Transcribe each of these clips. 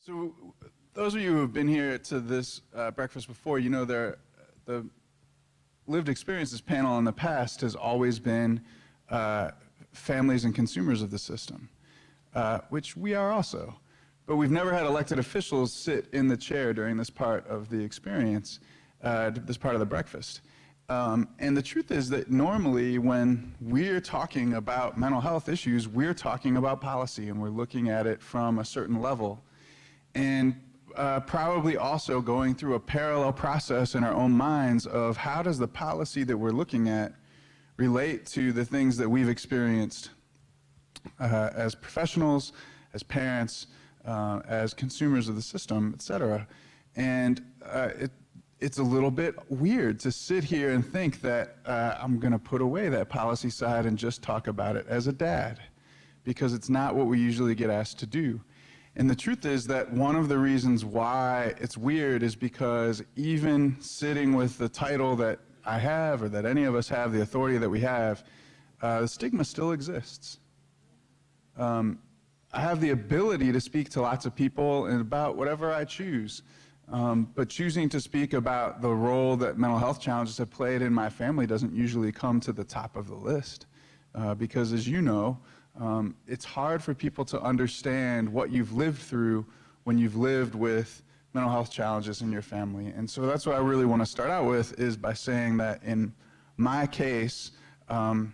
So those of you who have been here to this breakfast before, you know the lived experiences panel in the past has always been families and consumers of the system, which we are also. But we've never had elected officials sit in the chair during this part of the experience, this part of the breakfast. And the truth is that normally when we're talking about mental health issues, we're talking about policy and we're looking at it from a certain level. And probably also going through a parallel process in our own minds of how does the policy that we're looking at relate to the things that we've experienced as professionals, as parents, as consumers of the system, et cetera. And it's a little bit weird to sit here and think that I'm going to put away that policy side and just talk about it as a dad, because it's not what we usually get asked to do. And the truth is that one of the reasons why it's weird is because even sitting with the title that I have, or that any of us have, the authority that we have, the stigma still exists. I have the ability to speak to lots of people and about whatever I choose. But choosing to speak about the role that mental health challenges have played in my family doesn't usually come to the top of the list. Because as you know, it's hard for people to understand what you've lived through when you've lived with mental health challenges in your family. And so that's what I really want to start out with, is by saying that in my case, I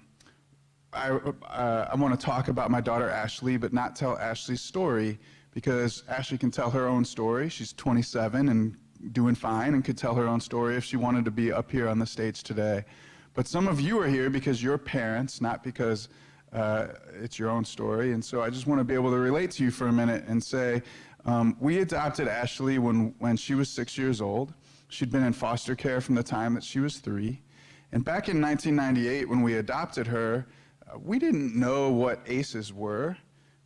want to talk about my daughter Ashley, but not tell Ashley's story, because Ashley can tell her own story. She's 27 and doing fine and could tell her own story if she wanted to be up here on the stage today. But some of you are here because you're parents, not because it's your own story. And so I just want to be able to relate to you for a minute and say, we adopted Ashley when she was 6 years old. She'd been in foster care from the time that she was 3. And back in 1998, when we adopted her, we didn't know what ACEs were.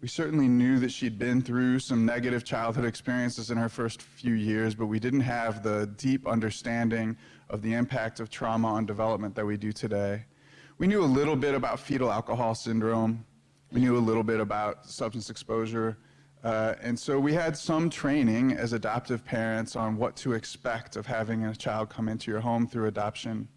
We certainly knew that she'd been through some negative childhood experiences in her first few years, but we didn't have the deep understanding of the impact of trauma on development that we do today. We knew a little bit about fetal alcohol syndrome. We knew a little bit about substance exposure. And so we had some training as adoptive parents on what to expect of having a child come into your home through adoption.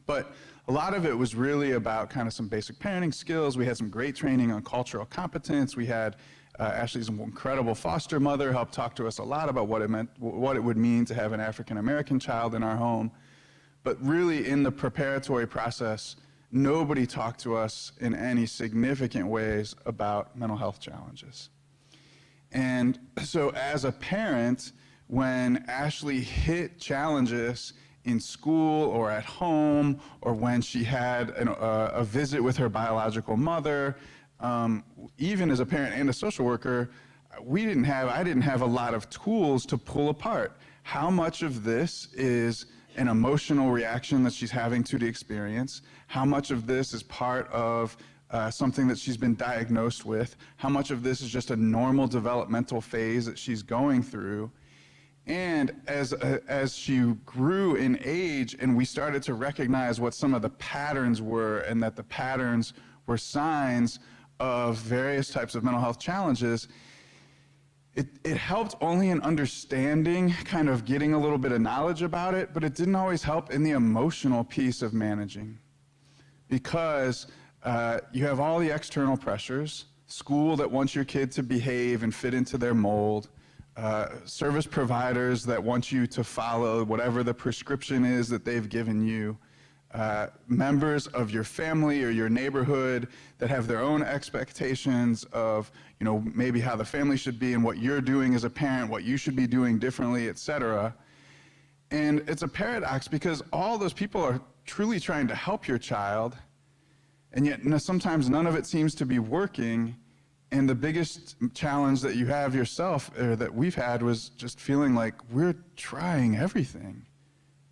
But a lot of it was really about kind of some basic parenting skills. We had some great training on cultural competence. We had Ashley's incredible foster mother help talk to us a lot about what it would mean to have an African-American child in our home. But really in the preparatory process, nobody talked to us in any significant ways about mental health challenges. And so as a parent, when Ashley hit challenges in school or at home, or when she had a visit with her biological mother, even as a parent and a social worker, I didn't have a lot of tools to pull apart how much of this is an emotional reaction that she's having to the experience, how much of this is part of something that she's been diagnosed with, how much of this is just a normal developmental phase that she's going through. And as she grew in age and we started to recognize what some of the patterns were, and that the patterns were signs of various types of mental health challenges, it helped only in understanding, kind of getting a little bit of knowledge about it, but it didn't always help in the emotional piece of managing. Because you have all the external pressures, school that wants your kid to behave and fit into their mold, service providers that want you to follow whatever the prescription is that they've given you, members of your family or your neighborhood that have their own expectations of, you know, maybe how the family should be and what you're doing as a parent, what you should be doing differently, et cetera. And it's a paradox because all those people are truly trying to help your child, and yet sometimes none of it seems to be working. And the biggest challenge that you have yourself, or that we've had, was just feeling like we're trying everything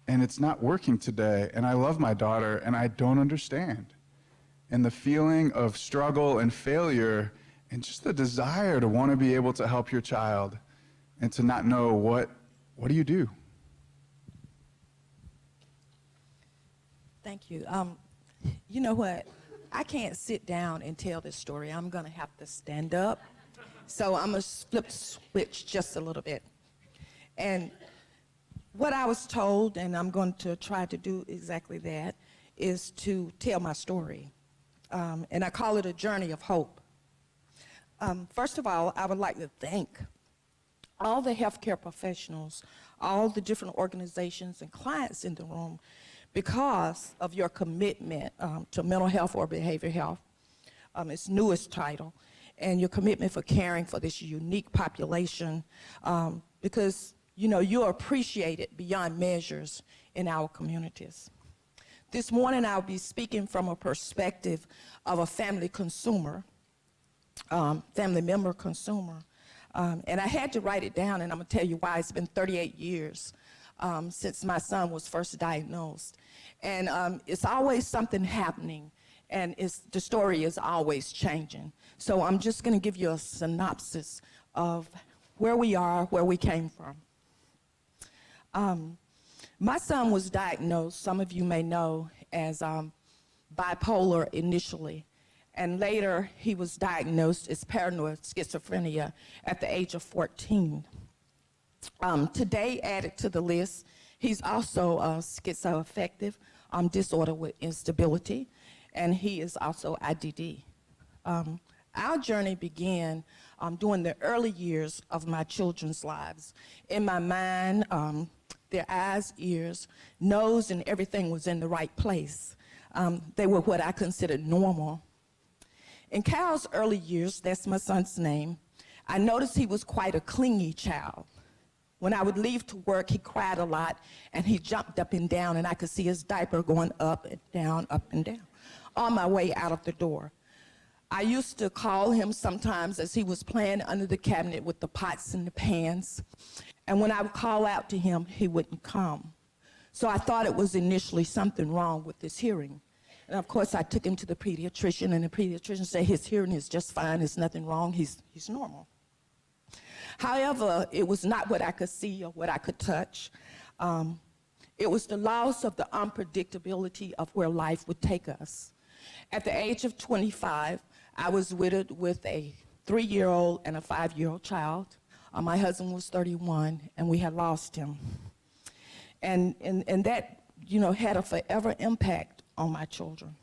and it's not working today. And I love my daughter and I don't understand. And the feeling of struggle and failure, and just the desire to want to be able to help your child and to not know what do you do? Thank you. You know what? I can't sit down and tell this story. I'm going to have to stand up So I'm going to flip switch just a little bit. And what I was told, and I'm going to try to do exactly that, is to tell my story. And I call it a journey of hope. First of all, I would like to thank all the healthcare professionals, all the different organizations and clients in the room because of your commitment to mental health or behavioral health, its newest title, and your commitment for caring for this unique population because, you know, you're appreciated beyond measures in our communities. This morning, I'll be speaking from a perspective of a family consumer, family member consumer. And I had to write it down, and I'm going to tell you why. It's been 38 years since my son was first diagnosed. And it's always something happening, and the story is always changing. So I'm just going to give you a synopsis of where we are, where we came from. My son was diagnosed, some of you may know, as bipolar initially. And later, he was diagnosed as paranoid schizophrenia at the age of 14. Today, added to the list, he's also schizoaffective disorder with instability, and he is also IDD. Our journey began during the early years of my children's lives. In my mind, their eyes, ears, nose, and everything was in the right place. They were what I considered normal. In Cal's early years, that's my son's name, I noticed he was quite a clingy child. When I would leave to work, he cried a lot, and he jumped up and down, and I could see his diaper going up and down, on my way out of the door. I used to call him sometimes as he was playing under the cabinet with the pots and the pans, and when I would call out to him, he wouldn't come. So I thought it was initially something wrong with his hearing. And of course, I took him to the pediatrician, and the pediatrician said his hearing is just fine, there's nothing wrong, he's normal. However, it was not what I could see or what I could touch. It was the loss of the unpredictability of where life would take us. At the age of 25, I was widowed with a 3-year-old and a 5-year-old child. My husband was 31, and we had lost him. And that, you know, had a forever impact on my children.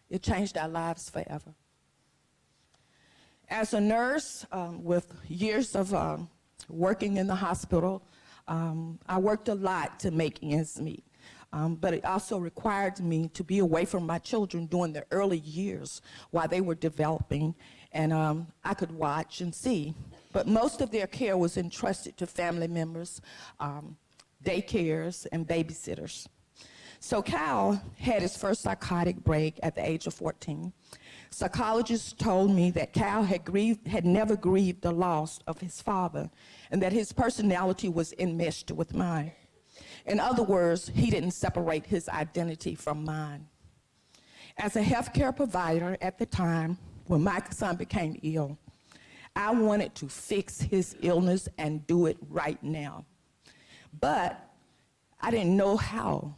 It changed our lives forever. As a nurse with years of working in the hospital, I worked a lot to make ends meet. But it also required me to be away from my children during the early years while they were developing, and I could watch and see. But most of their care was entrusted to family members, daycares, and babysitters. So Cal had his first psychotic break at the age of 14. Psychologists told me that Cal had never grieved the loss of his father, and that his personality was enmeshed with mine. In other words, he didn't separate his identity from mine. As a healthcare provider at the time, when my son became ill, I wanted to fix his illness and do it right now. But I didn't know how.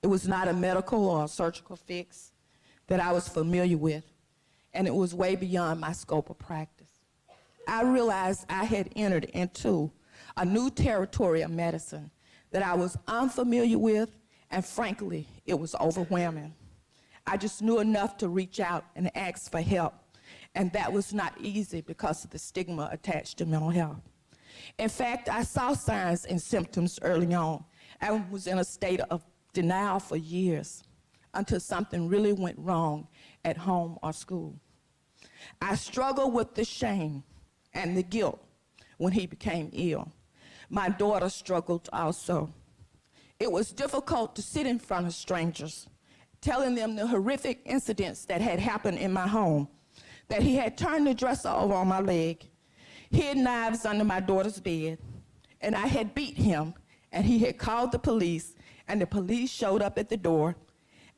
It was not a medical or a surgical fix that I was familiar with, and it was way beyond my scope of practice. I realized I had entered into a new territory of medicine that I was unfamiliar with, and frankly, it was overwhelming. I just knew enough to reach out and ask for help, and that was not easy because of the stigma attached to mental health. In fact, I saw signs and symptoms early on. I was in a state of denial for years until something really went wrong at home or school. I struggled with the shame and the guilt when he became ill. My daughter struggled also. It was difficult to sit in front of strangers, telling them the horrific incidents that had happened in my home, that he had turned the dresser over on my leg, hid knives under my daughter's bed, and I had beat him, and he had called the police, and the police showed up at the door,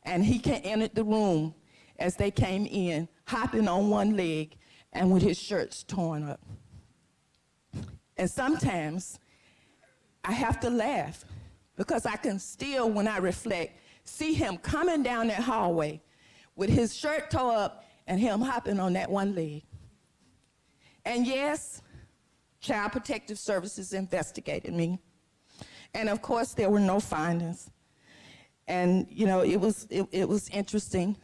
and he entered the room as they came in, hopping on one leg and with his shirts torn up. And sometimes I have to laugh because I can still, when I reflect, see him coming down that hallway with his shirt tore up and him hopping on that one leg. And yes, Child Protective Services investigated me. And of course, there were no findings. And you know, it was interesting,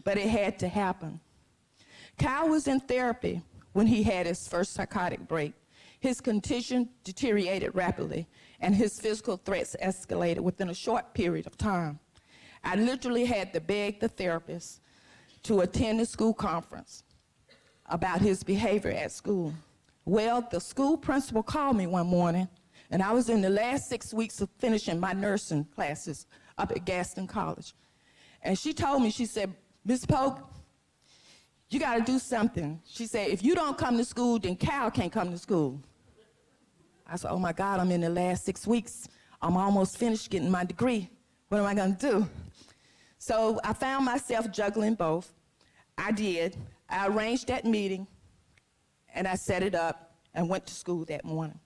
but it had to happen. Kyle was in therapy when he had his first psychotic break. His condition deteriorated rapidly, and his physical threats escalated within a short period of time. I literally had to beg the therapist to attend a school conference about his behavior at school. Well, the school principal called me one morning, and I was in the last 6 weeks of finishing my nursing classes up at Gaston College. And she told me, she said, "Ms. Polk, you gotta do something." She said, "If you don't come to school, then Cal can't come to school." I said, "Oh my God, I'm in the last 6 weeks. I'm almost finished getting my degree. What am I gonna do?" So I found myself juggling both. I did. I arranged that meeting, and I set it up and went to school that morning.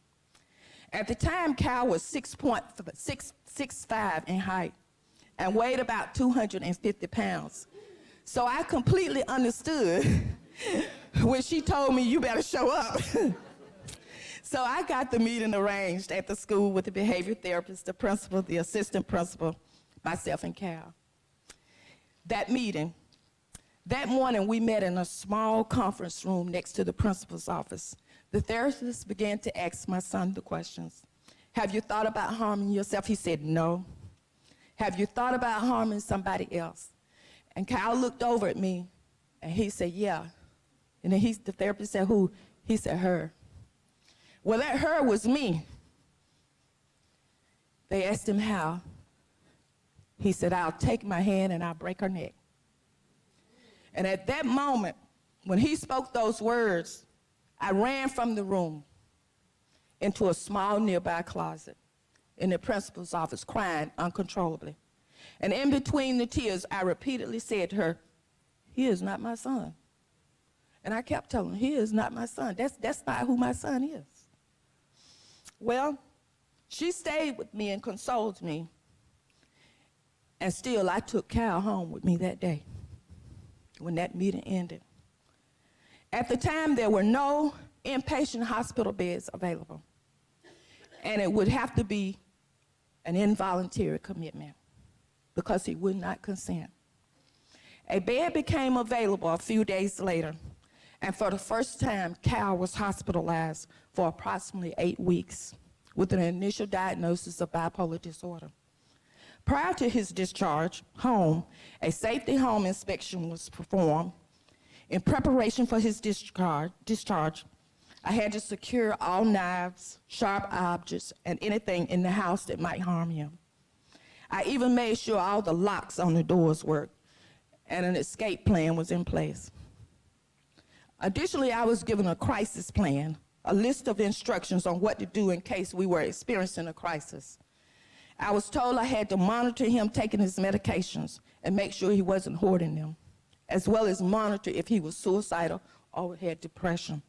At the time, Cal was 6'5" in height and weighed about 250 pounds. So I completely understood when she told me, "You better show up." So I got the meeting arranged at the school with the behavior therapist, the principal, the assistant principal, myself, and Cal. That morning, we met in a small conference room next to the principal's office. The therapist began to ask my son the questions. "Have you thought about harming yourself?" He said, "No." "Have you thought about harming somebody else?" And Kyle looked over at me, and he said, "Yeah." And then the therapist said, "Who?" He said, "Her." Well, that her was me. They asked him how. He said, "I'll take my hand and I'll break her neck." And at that moment, when he spoke those words, I ran from the room into a small nearby closet in the principal's office, crying uncontrollably. And in between the tears, I repeatedly said to her, "He is not my son." And I kept telling her, "He is not my son. That's not who my son is." Well, she stayed with me and consoled me. And still, I took Cal home with me that day when that meeting ended. At the time, there were no inpatient hospital beds available, and it would have to be an involuntary commitment because he would not consent. A bed became available a few days later, and for the first time, Cal was hospitalized for approximately 8 weeks with an initial diagnosis of bipolar disorder. Prior to his discharge home, a safety home inspection was performed. In preparation for his discharge, I had to secure all knives, sharp objects, and anything in the house that might harm him. I even made sure all the locks on the doors worked and an escape plan was in place. Additionally, I was given a crisis plan, a list of instructions on what to do in case we were experiencing a crisis. I was told I had to monitor him taking his medications and make sure he wasn't hoarding them, as well as monitor if he was suicidal or had depression.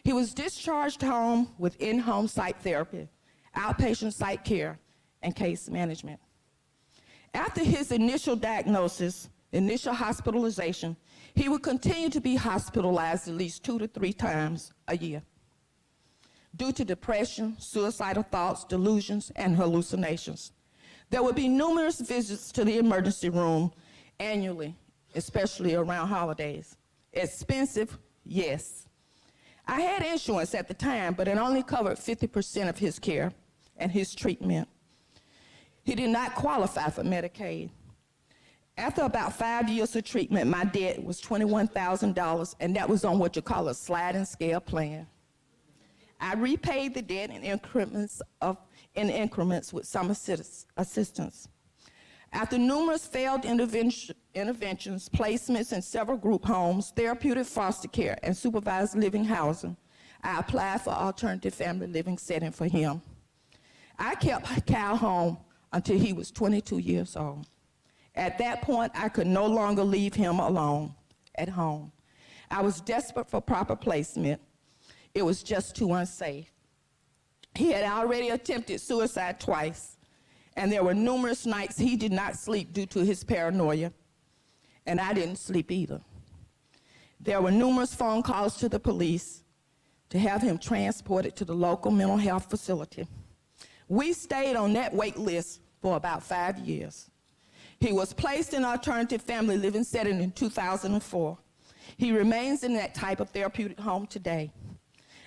He was discharged home with in-home psych therapy, outpatient psych care, and case management. After his initial diagnosis, initial hospitalization, he would continue to be hospitalized at least 2 to 3 times a year due to depression, suicidal thoughts, delusions, and hallucinations. There would be numerous visits to the emergency room annually, especially around holidays. Expensive, yes. I had insurance at the time, but it only covered 50% of his care and his treatment. He did not qualify for Medicaid. After about 5 years of treatment, my debt was $21,000, and that was on what you call a sliding scale plan. I repaid the debt in increments with some assistance. After numerous failed interventions, placements in several group homes, therapeutic foster care, and supervised living housing, I applied for alternative family living setting for him. I kept Cal home until he was 22 years old. At that point, I could no longer leave him alone at home. I was desperate for proper placement. It was just too unsafe. He had already attempted suicide twice, and there were numerous nights he did not sleep due to his paranoia, and I didn't sleep either. There were numerous phone calls to the police, to have him transported to the local mental health facility. We stayed on that wait list for about 5 years. He was placed in an alternative family living setting in 2004. He remains in that type of therapeutic home today.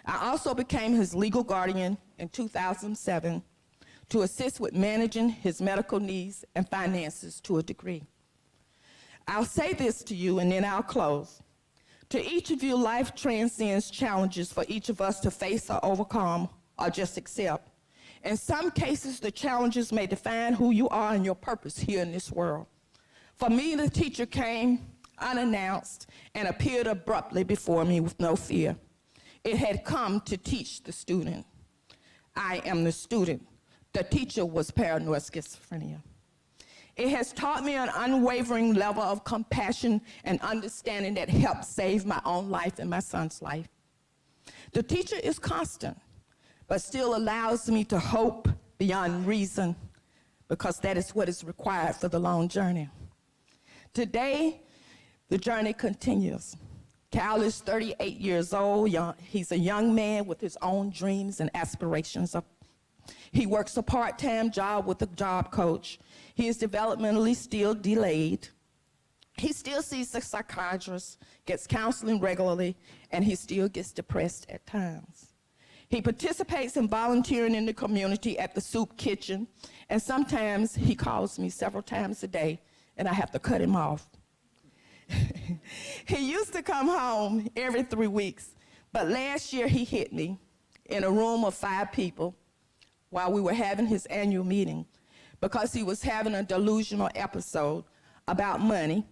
I also became his legal guardian in 2007 to assist with managing his medical needs and finances to a degree. I'll say this to you and then I'll close. To each of you, life transcends challenges for each of us to face or overcome or just accept. In some cases, the challenges may define who you are and your purpose here in this world. For me, the teacher came unannounced and appeared abruptly before me with no fear. It had come to teach the student. I am the student. The teacher was paranoid schizophrenia. It has taught me an unwavering level of compassion and understanding that helped save my own life and my son's life. The teacher is constant, but still allows me to hope beyond reason, because that is what is required for the long journey. Today, the journey continues. Cal is 38 years old. He's a young man with his own dreams and aspirations. He works a part-time job with a job coach. He is developmentally still delayed. He still sees a psychiatrist, gets counseling regularly, and he still gets depressed at times. He participates in volunteering in the community at the soup kitchen, and sometimes he calls me several times a day, and I have to cut him off. He used to come home every 3 weeks, but last year he hit me in a room of 5 people while we were having his annual meeting because he was having a delusional episode about money,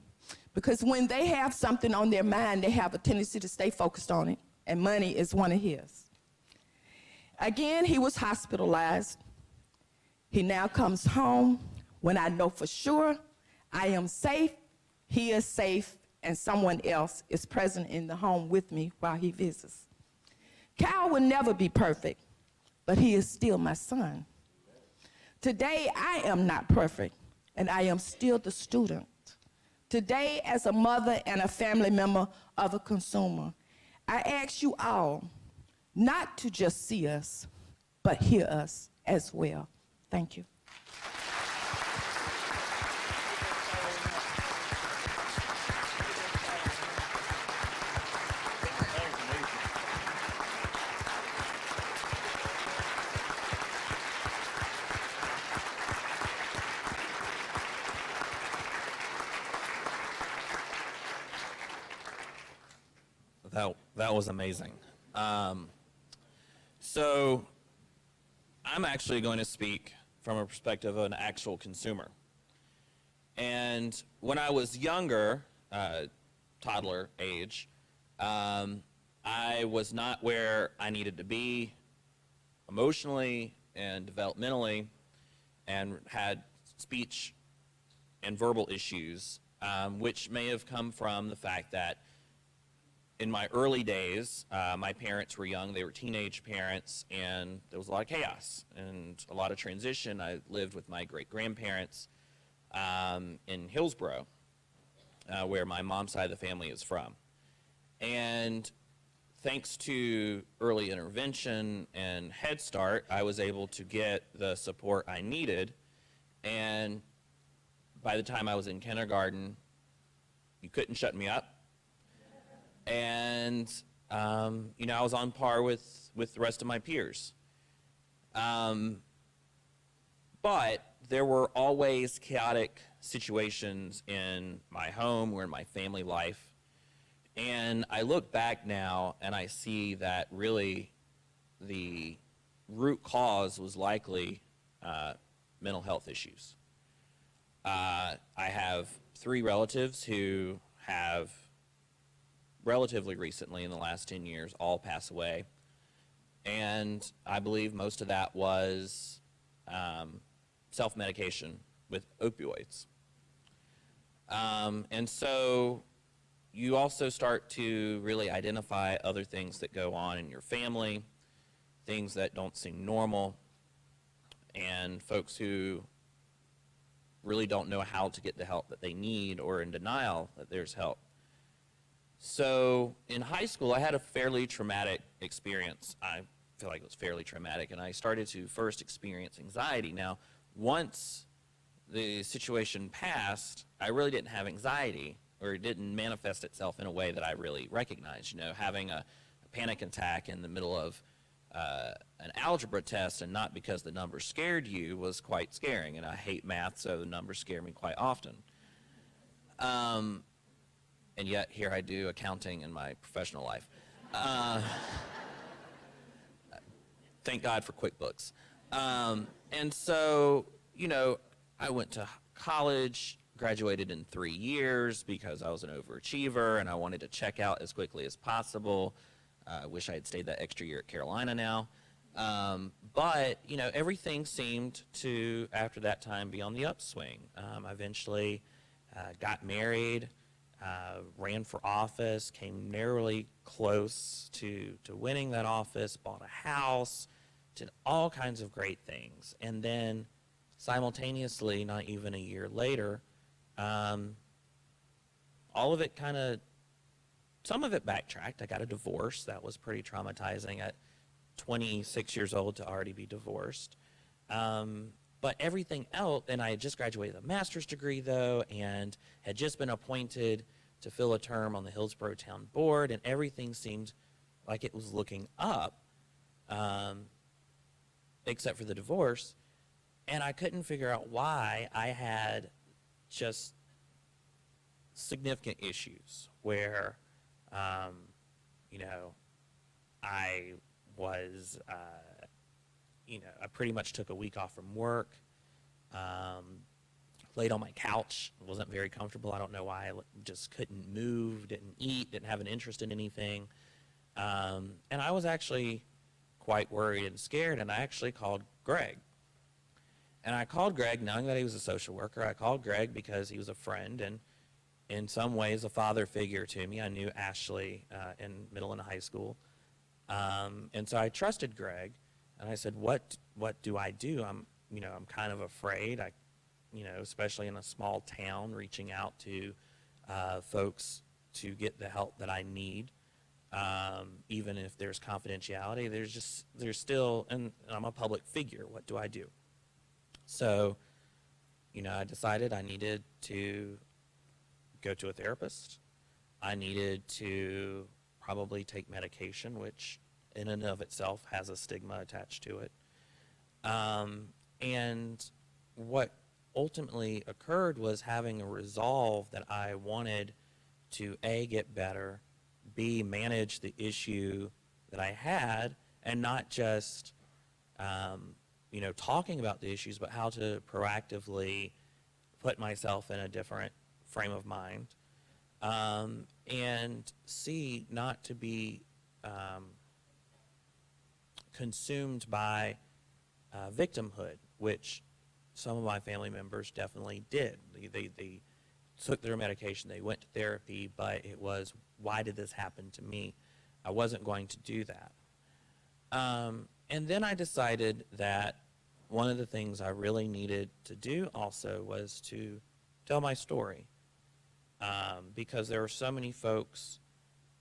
because when they have something on their mind, they have a tendency to stay focused on it, and money is one of his. Again, he was hospitalized. He now comes home when I know for sure I am safe, he is safe, and someone else is present in the home with me while he visits. Cal will never be perfect, but he is still my son. Today, I am not perfect, and I am still the student. Today, as a mother and a family member of a consumer, I ask you all not to just see us, but hear us as well. Thank you. That was amazing. So I'm actually going to speak from a perspective of an actual consumer. And when I was younger, toddler age, I was not where I needed to be emotionally and developmentally, and had speech and verbal issues, which may have come from the fact that in my early days, my parents were young. They were teenage parents, and there was a lot of chaos and a lot of transition. I lived with my great-grandparents in Hillsborough, where my mom's side of the family is from. And thanks to early intervention and Head Start, I was able to get the support I needed. And by the time I was in kindergarten, you couldn't shut me up. And, you know, I was on par with the rest of my peers. But there were always chaotic situations in my home or in my family life. And I look back now and I see that really the root cause was likely mental health issues. I have 3 relatives who have relatively recently, in the last 10 years, all pass away. And I believe most of that was self-medication with opioids. And so you also start to really identify other things that go on in your family, things that don't seem normal, and folks who really don't know how to get the help that they need or in denial that there's help. So in high school, I had a fairly traumatic experience. I feel like it was fairly traumatic, and I started to first experience anxiety. Now, once the situation passed, I really didn't have anxiety, or it didn't manifest itself in a way that I really recognized. You know, having a panic attack in the middle of an algebra test, and not because the numbers scared you, was quite scaring. And I hate math, so the numbers scare me quite often. And yet here I do accounting in my professional life. Thank God for QuickBooks. And so, you know, I went to college, graduated in 3 years because I was an overachiever and I wanted to check out as quickly as possible. I wish I had stayed that extra year at Carolina now. But, you know, everything seemed to, after that time, be on the upswing. I eventually got married, ran for office, came narrowly close to winning that office, bought a house, did all kinds of great things. And then simultaneously, not even a year later, all of it kind of, some of it backtracked. I got a divorce. That was pretty traumatizing at 26 years old to already be divorced. But everything else, and I had just graduated with a master's degree, though, and had just been appointed to fill a term on the Hillsborough Town Board, and everything seemed like it was looking up, except for the divorce. And I couldn't figure out why I had just significant issues where, you know, I was, you know, I pretty much took a week off from work, laid on my couch, wasn't very comfortable. I don't know why. I just couldn't move, didn't eat, didn't have an interest in anything. And I was actually quite worried and scared, and I actually called Greg. And I called Greg knowing that he was a social worker. I called Greg because he was a friend and in some ways a father figure to me. I knew Ashley in middle and high school. And so I trusted Greg, and I said, what do I do? I'm kind of afraid. Especially in a small town, reaching out to folks to get the help that I need. Even if there's confidentiality, there's still, and I'm a public figure. What do I do? So, I decided I needed to go to a therapist. I needed to probably take medication, which in and of itself has a stigma attached to it. And what ultimately occurred was having a resolve that I wanted to A, get better, B, manage the issue that I had, and not just, talking about the issues, but how to proactively put myself in a different frame of mind. And C, not to be consumed by victimhood, which some of my family members definitely did. They took their medication, they went to therapy, but it was, why did this happen to me? I wasn't going to do that. And then I decided that one of the things I really needed to do also was to tell my story. Because there are so many folks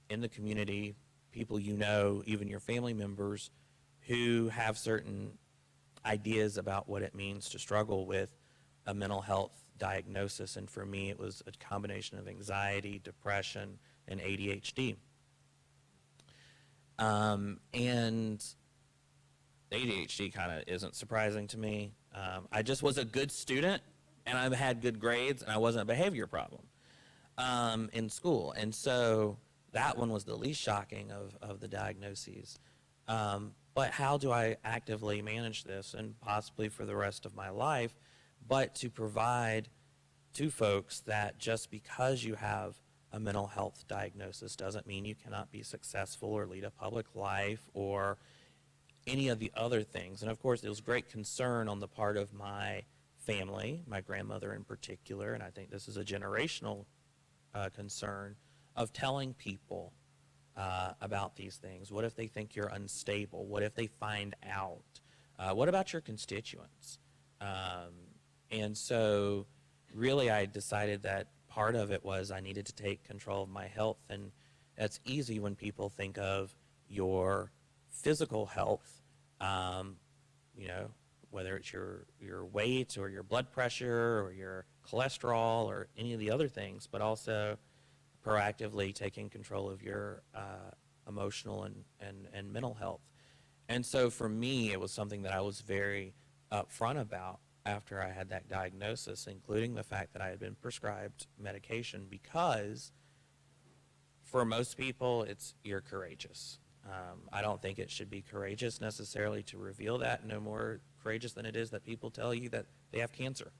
in the community, people even your family members, who have certain ideas about what it means to struggle with a mental health diagnosis. And for me, it was a combination of anxiety, depression, and ADHD. And ADHD kind of isn't surprising to me. I just was a good student, and I had good grades, and I wasn't a behavior problem in school. And so that one was the least shocking of the diagnoses. But how do I actively manage this, and possibly for the rest of my life, but to provide to folks that just because you have a mental health diagnosis doesn't mean you cannot be successful or lead a public life or any of the other things. And of course, there was great concern on the part of my family, my grandmother in particular, and I think this is a generational concern of telling people about these things. What if they think you're unstable? What if they find out? What about your constituents? And so really I decided that part of it was I needed to take control of my health and That's easy when people think of your physical health, you know, whether it's your weight or your blood pressure or your cholesterol or any of the other things, but also proactively taking control of your emotional and mental health. And so for me, it was something that I was very upfront about after I had that diagnosis, including the fact that I had been prescribed medication, because for most people, you're courageous. I don't think it should be courageous necessarily to reveal that, no more courageous than it is that people tell you that they have cancer.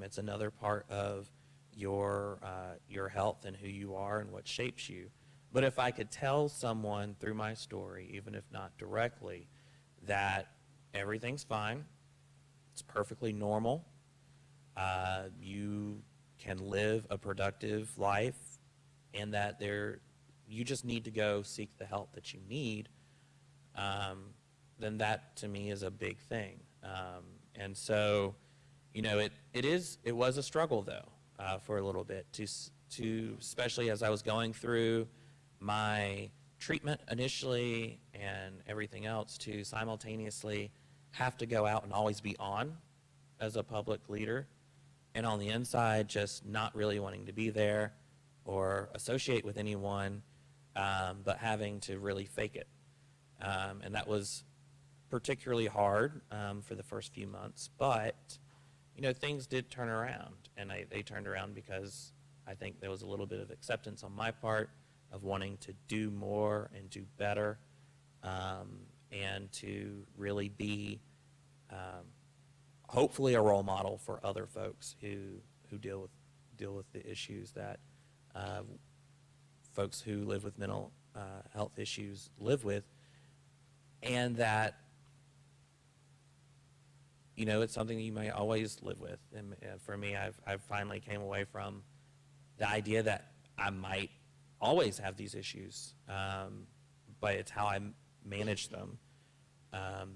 It's another part of your health and who you are and what shapes you. But if I could tell someone through my story, even if not directly, that everything's fine, it's perfectly normal, you can live a productive life, and that you just need to go seek the help that you need, then that to me is a big thing. And so, you know, it was a struggle though, for a little bit to especially as I was going through my treatment initially and everything else, to simultaneously have to go out and always be on as a public leader, and on the inside just not really wanting to be there or associate with anyone, but having to really fake it. And that was particularly hard for the first few months, but you know, things did turn around, and they turned around because I think there was a little bit of acceptance on my part of wanting to do more and do better, and to really be hopefully a role model for other folks who deal with the issues that folks who live with mental health issues live with, and that, you know, it's something that you may always live with. And for me, I've finally came away from the idea that I might always have these issues, but it's how I manage them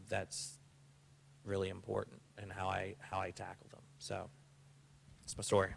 that's really important, and how I tackle them. So that's my story.